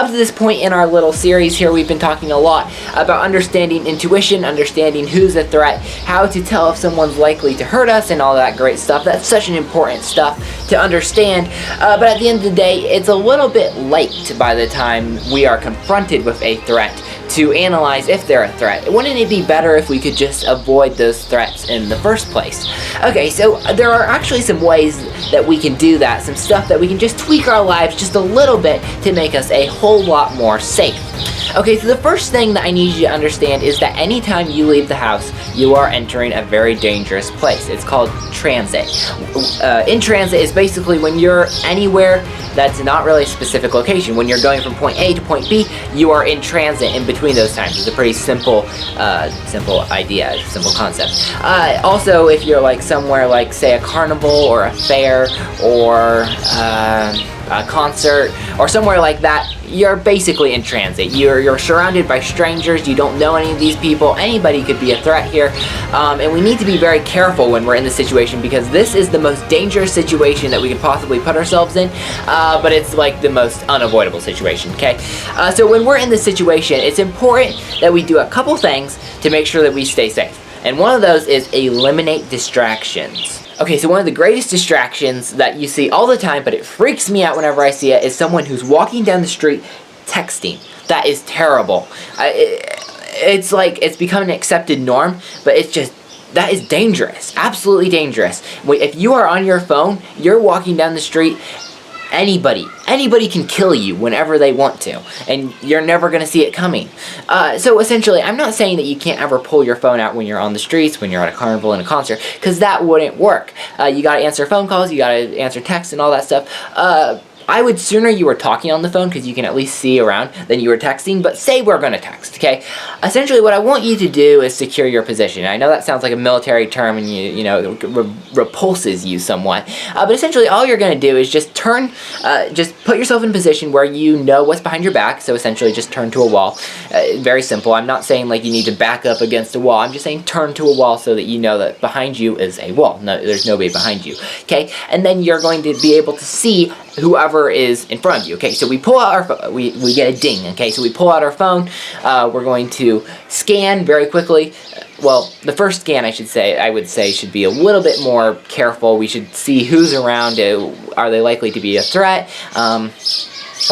up to this point in our little series here, we've been talking a lot about understanding intuition, understanding who's a threat, how to tell if someone's likely to hurt us, and all that great stuff. That's such an important stuff to understand, but at the end of the day, it's a little bit late by the time we are confronted with a threat to analyze if they're a threat. Wouldn't it be better if we could just avoid those threats in the first place? Okay, so there are actually some ways that we can do that, some stuff that we can just tweak our lives just a little bit to make us a whole lot more safe. Okay, so the first thing that I need you to understand is that anytime you leave the house, you are entering a very dangerous place. It's called transit. In transit is basically when you're anywhere that's not really a specific location. When you're going from point A to point B, you are in transit in between those times. It's a pretty simple idea, simple concept. Also, if you're like somewhere like, say, a carnival or a fair or a concert or somewhere like that, you're basically in transit. You're surrounded by strangers. You don't know any of these people. Anybody could be a threat here, and we need to be very careful when we're in this situation, because this is the most dangerous situation that we could possibly put ourselves in, but it's like the most unavoidable situation, okay? So when we're in this situation, it's important that we do a couple things to make sure that we stay safe, and one of those is eliminate distractions. Okay, so one of the greatest distractions that you see all the time, but it freaks me out whenever I see it, is someone who's walking down the street texting. That is terrible. It's like, it's become an accepted norm, but it's just, that is dangerous. Absolutely dangerous. If you are on your phone, you're walking down the street, anybody can kill you whenever they want to, and you're never going to see it coming. So essentially, I'm not saying that you can't ever pull your phone out when you're on the streets, when you're at a carnival and a concert, because that wouldn't work. You got to answer phone calls, you got to answer texts and all that stuff. I would sooner you were talking on the phone, because you can at least see around, than you were texting, but say we're going to text, okay? Essentially, what I want you to do is secure your position. I know that sounds like a military term, and you know, it repulses you somewhat, but essentially all you're going to do is just just put yourself in a position where you know what's behind your back, so essentially just turn to a wall. Very simple. I'm not saying like you need to back up against a wall. I'm just saying turn to a wall so that you know that behind you is a wall. No, there's nobody behind you, okay? And then you're going to be able to see whoever is in front of you. Okay, so we pull out our phone, we get a ding. Okay, so we pull out our phone, we're going to scan very quickly. Well, the first scan, I would say should be a little bit more careful. We should see who's around. Are they likely to be a threat?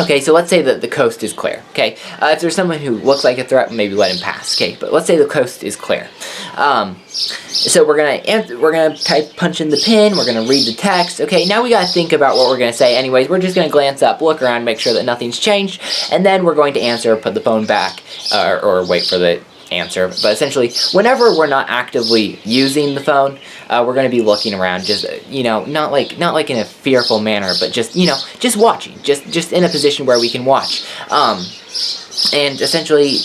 Okay, so let's say that the coast is clear, okay? If there's someone who looks like a threat, maybe let him pass, okay? But let's say the coast is clear. So we're gonna punch in the pin, we're gonna read the text, okay? Now we gotta think about what we're gonna say. Anyways, we're just gonna glance up, look around, make sure that nothing's changed, and then we're going to answer, put the phone back, or wait for the answer. But essentially, whenever we're not actively using the phone, we're going to be looking around, just, you know, not like in a fearful manner, but just, you know, just watching, just in a position where we can watch. And essentially,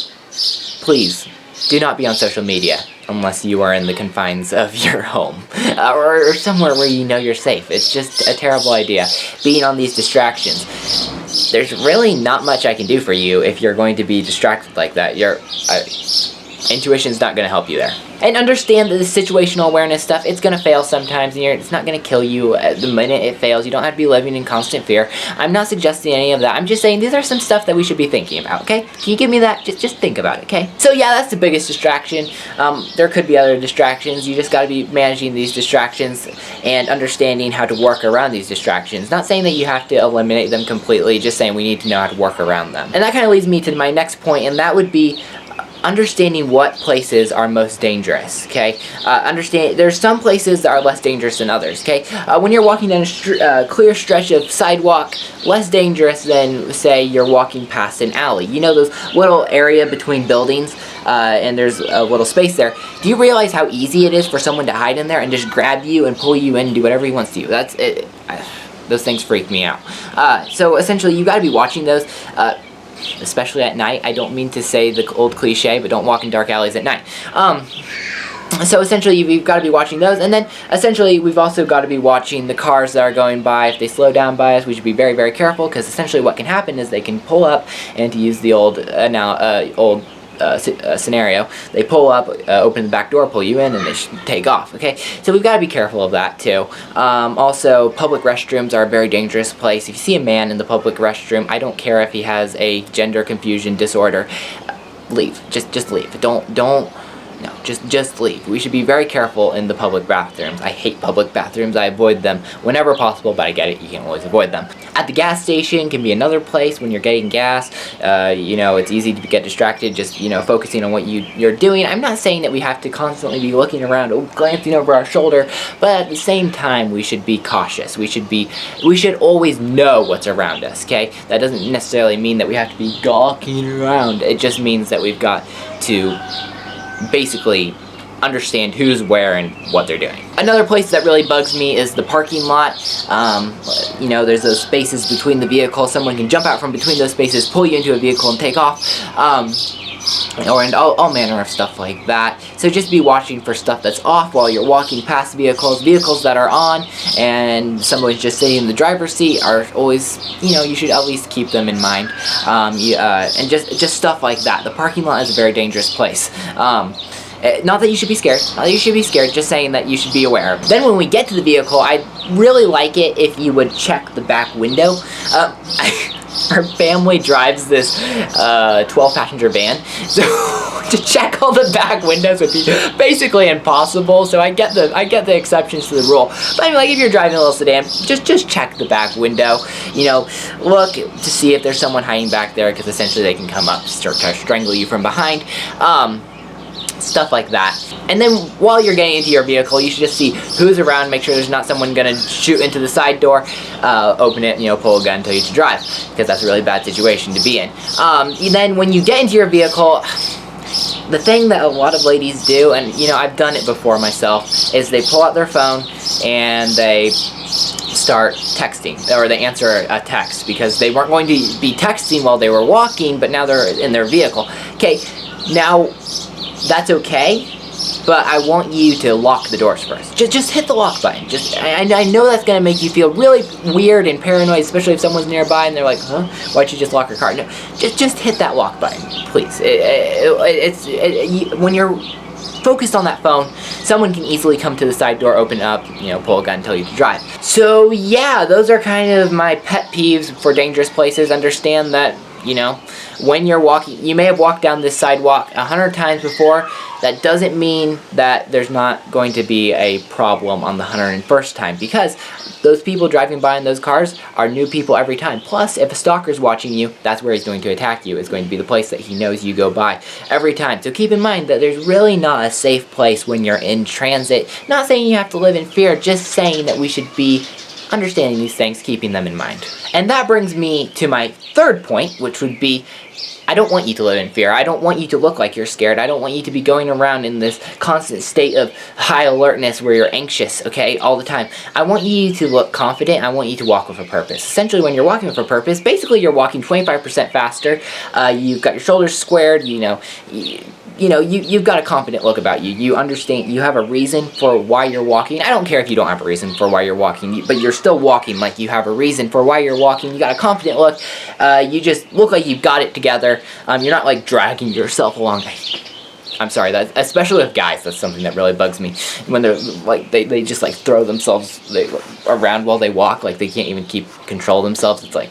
please do not be on social media unless you are in the confines of your home, or somewhere where you know you're safe. It's just a terrible idea, being on these distractions. There's really not much I can do for you if you're going to be distracted like that. Intuition's not going to help you there. And understand that the situational awareness stuff, it's going to fail sometimes, and it's not going to kill you at the minute it fails. You don't have to be living in constant fear. I'm not suggesting any of that. I'm just saying these are some stuff that we should be thinking about, okay? Can you give me that? Just think about it, okay? So yeah, that's the biggest distraction. There could be other distractions. You just got to be managing these distractions and understanding how to work around these distractions. Not saying that you have to eliminate them completely, just saying we need to know how to work around them. And that kind of leads me to my next point, and that would be understanding what places are most dangerous, okay? There's some places that are less dangerous than others, okay? When you're walking down a clear stretch of sidewalk, less dangerous than, say, you're walking past an alley. You know those little area between buildings, and there's a little space there. Do you realize how easy it is for someone to hide in there and just grab you and pull you in and do whatever he wants to you? That's it. Those things freak me out. So essentially, you got to be watching those. Especially at night. I don't mean to say the old cliche, but don't walk in dark alleys at night. So essentially, we've got to be watching those, and then essentially, we've also got to be watching the cars that are going by. If they slow down by us, we should be very, very careful, because essentially what can happen is they can pull up, and to use the old scenario. They pull up, open the back door, pull you in, and they take off. Okay, so we've got to be careful of that too. Also, public restrooms are a very dangerous place. If you see a man in the public restroom, I don't care if he has a gender confusion disorder. Leave. Just leave. No, just leave. We should be very careful in the public bathrooms. I hate public bathrooms. I avoid them whenever possible, but I get it, you can't always avoid them. At the gas station can be another place when you're getting gas. It's easy to get distracted just, focusing on what you're doing. I'm not saying that we have to constantly be looking around, glancing over our shoulder, but at the same time, we should be cautious. We should always know what's around us, okay? That doesn't necessarily mean that we have to be gawking around. It just means that we've got to basically understand who's where and what they're doing. Another place that really bugs me is the parking lot. There's those spaces between the vehicles. Someone can jump out from between those spaces, pull you into a vehicle, and take off. And all manner of stuff like that. So just be watching for stuff that's off while you're walking past vehicles that are on, and someone's just sitting in the driver's seat are always, you should at least keep them in mind. And just stuff like that. The parking lot is a very dangerous place. Not that you should be scared. Just saying that you should be aware. Then when we get to the vehicle, I'd really like it if you would check the back window. Our family drives this 12-passenger van, so to check all the back windows would be basically impossible. So I get the exceptions to the rule. But I mean, like, if you're driving a little sedan, just check the back window. Look to see if there's someone hiding back there, because essentially they can come up, start to strangle you from behind. Stuff like that. And then while you're getting into your vehicle, you should just see who's around, make sure there's not someone gonna shoot into the side door, open it, pull a gun, tell you to drive, because that's a really bad situation to be in. Then when you get into your vehicle, the thing that a lot of ladies do, and I've done it before myself, is they pull out their phone and they start texting, or they answer a text, because they weren't going to be texting while they were walking, but now they're in their vehicle. Okay, now that's okay, but I want you to lock the doors first. Just hit the lock button. I know that's gonna make you feel really weird and paranoid, especially if someone's nearby and they're like, huh? Why'd you just lock your car? No, just hit that lock button, please. When you're focused on that phone, someone can easily come to the side door, open it up, pull a gun, tell you to drive. So yeah, those are kind of my pet peeves for dangerous places. Understand that, when you're walking, you may have walked down this sidewalk 100 times before. That doesn't mean that there's not going to be a problem on the 101st time, because those people driving by in those cars are new people every time. Plus, if a stalker's watching you, that's where he's going to attack you. It's going to be the place that he knows you go by every time. So keep in mind that there's really not a safe place when you're in transit. Not saying you have to live in fear, just saying that we should be understanding these things, keeping them in mind. And that brings me to my third point, which would be, I don't want you to live in fear. I don't want you to look like you're scared. I don't want you to be going around in this constant state of high alertness where you're anxious, okay, all the time. I want you to look confident. I want you to walk with a purpose. Essentially, when you're walking with a purpose, basically you're walking 25% faster. You've got your shoulders squared, you've got a confident look about you. You understand, you have a reason for why you're walking. I don't care if you don't have a reason for why you're walking, but you're still walking like you have a reason for why you're walking. You got a confident look. You just look like you've got it together. You're not like dragging yourself along. I'm sorry, that especially with guys, that's something that really bugs me. When they're like, they just like throw themselves around while they walk, like they can't even keep control of themselves. It's like,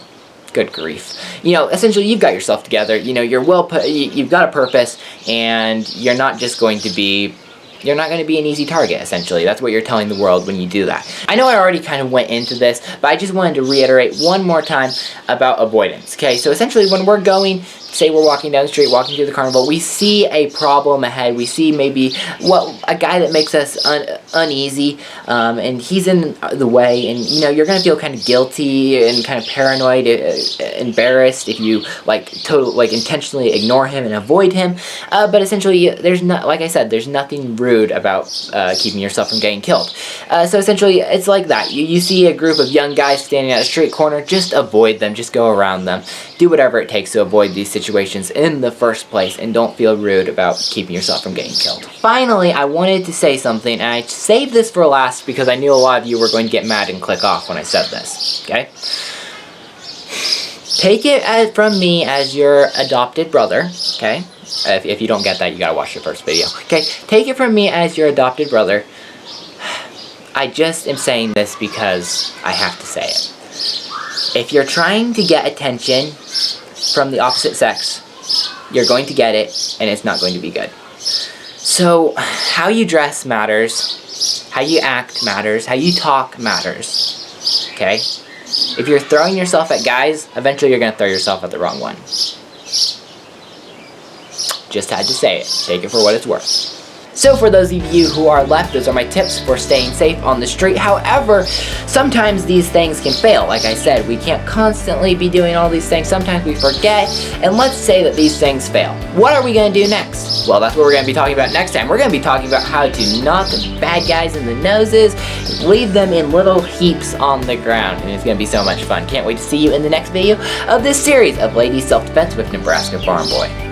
good grief. Essentially you've got yourself together. You've got a purpose, and you're not going to be an easy target, essentially. That's what you're telling the world when you do that. I know I already kind of went into this, but I just wanted to reiterate one more time about avoidance, okay? So essentially when we're going, say we're walking down the street, walking through the carnival, we see a problem ahead, we see maybe a guy that makes us uneasy, and he's in the way, and you're gonna feel kind of guilty and kind of paranoid, embarrassed if you intentionally ignore him and avoid him. But essentially, like I said, there's nothing rude about keeping yourself from getting killed. So essentially, it's like that. You see a group of young guys standing at a street corner, just avoid them, just go around them. Do whatever it takes to avoid these situations in the first place, and don't feel rude about keeping yourself from getting killed. Finally, I wanted to say something, and I saved this for last because I knew a lot of you were going to get mad and click off when I said this, okay? take it from me as your adopted brother, okay? If you don't get that, you gotta watch the first video, okay? Take it from me as your adopted brother. I just am saying this because I have to say it. If you're trying to get attention from the opposite sex, you're going to get it, and it's not going to be good. So, how you dress matters, how you act matters, how you talk matters, okay? If you're throwing yourself at guys, eventually you're going to throw yourself at the wrong one. Just had to say it. Take it for what it's worth. So for those of you who are left, those are my tips for staying safe on the street. However, sometimes these things can fail. Like I said, we can't constantly be doing all these things. Sometimes we forget, and let's say that these things fail. What are we going to do next? Well, that's what we're going to be talking about next time. We're going to be talking about how to knock bad guys in the noses, leave them in little heaps on the ground, and it's going to be so much fun. Can't wait to see you in the next video of this series of Ladies Self-Defense with Nebraska Farm Boy.